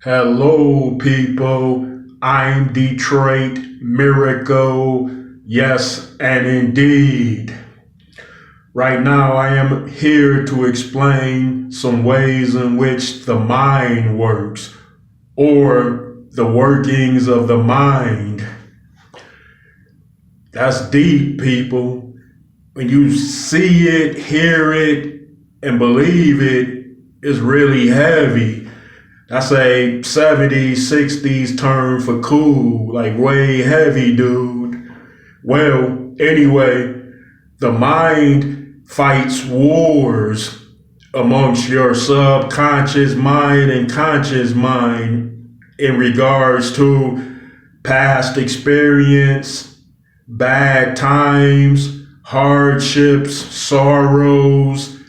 Hello, people. I'm Detroit Miracle. Yes, and indeed. Right now, I am here to explain some ways in which the mind works, or the workings of the mind. That's deep, people. When you see it, hear it, and believe it, it's really heavy. That's a 70s, 60s term for cool, like way heavy, dude. Well, anyway, the mind fights wars amongst your subconscious mind and conscious mind in regards to past experience, bad times, hardships, sorrows,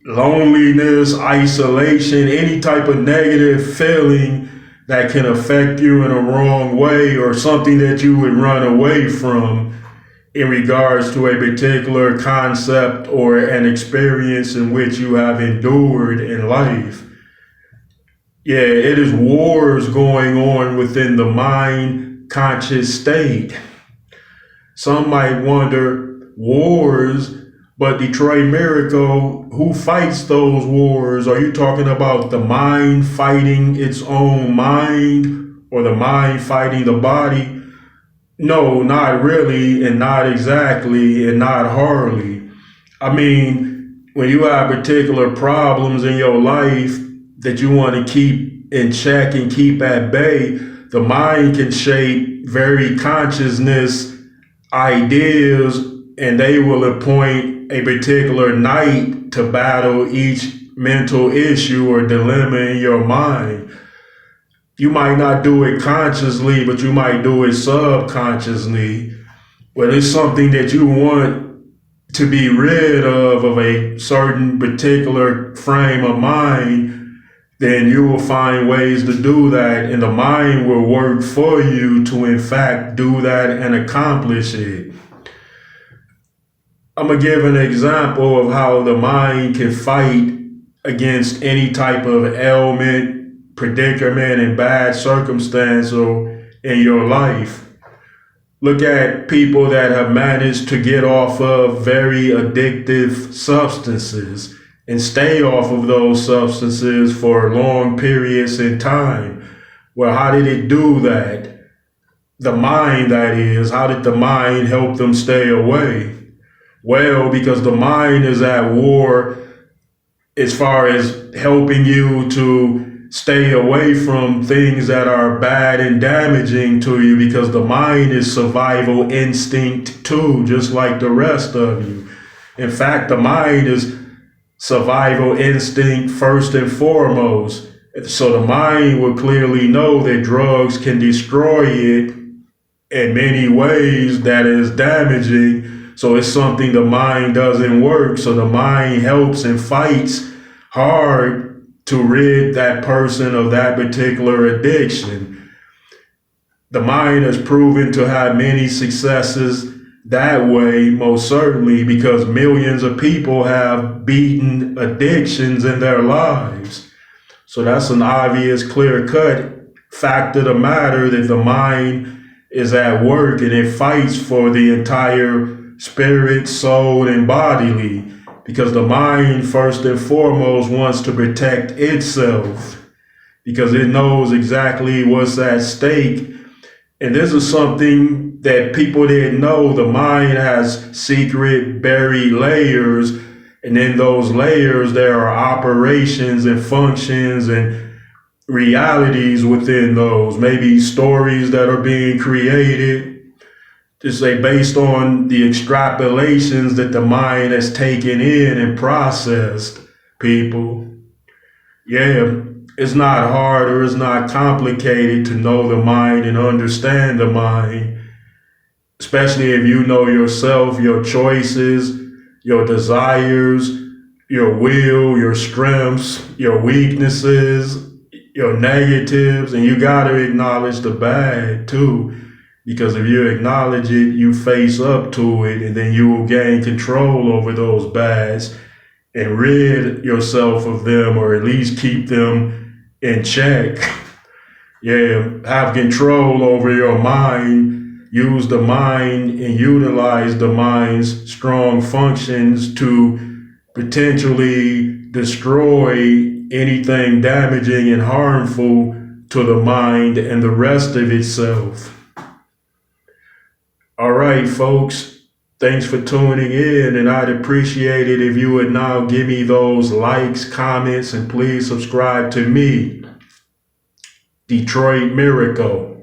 loneliness, isolation, any type of negative feeling that can affect you in a wrong way or something that you would run away from in regards to a particular concept or an experience in which you have endured in life. Yeah, it is wars going on within the mind conscious state. Some might wonder, wars, but Detroit Miracle, who fights those wars? Are you talking about the mind fighting its own mind or the mind fighting the body? No, not really, and not exactly, and not hardly. I mean, when you have particular problems in your life that you want to keep in check and keep at bay, the mind can shape very consciousness ideas, and they will appoint a particular night to battle each mental issue or dilemma in your mind. You might not do it consciously, but you might do it subconsciously. When it's something that you want to be rid of a certain particular frame of mind, then you will find ways to do that, and the mind will work for you to, in fact, do that and accomplish it. I'm going to give an example of how the mind can fight against any type of ailment, predicament, and bad circumstance in your life. Look at people that have managed to get off of very addictive substances and stay off of those substances for long periods in time. Well, how did it do that? The mind, that is. How did the mind help them stay away? Well, because the mind is at war as far as helping you to stay away from things that are bad and damaging to you, because the mind is survival instinct too, just like the rest of you. In fact, the mind is survival instinct first and foremost. So the mind will clearly know that drugs can destroy it in many ways that is damaging. So it's something the mind doesn't work. So the mind helps and fights hard to rid that person of that particular addiction. The mind has proven to have many successes that way, most certainly, because millions of people have beaten addictions in their lives. So that's an obvious, clear-cut fact of the matter, that the mind is at work and it fights for the entire spirit, soul, and bodily, because the mind, first and foremost, wants to protect itself because it knows exactly what's at stake. And this is something that people didn't know. The mind has secret buried layers, and in those layers there are operations and functions and realities within those, maybe stories that are being created, to say, based on the extrapolations that the mind has taken in and processed, people. Yeah, it's not hard or it's not complicated to know the mind and understand the mind, especially if you know yourself, your choices, your desires, your will, your strengths, your weaknesses, your negatives, and you got to acknowledge the bad too. Because if you acknowledge it, you face up to it, and then you will gain control over those bads and rid yourself of them, or at least keep them in check. Yeah, have control over your mind. Use the mind and utilize the mind's strong functions to potentially destroy anything damaging and harmful to the mind and the rest of itself. All right, folks. Thanks for tuning in, and I'd appreciate it if you would now give me those likes, comments, and please subscribe to me, Detroit Miracle.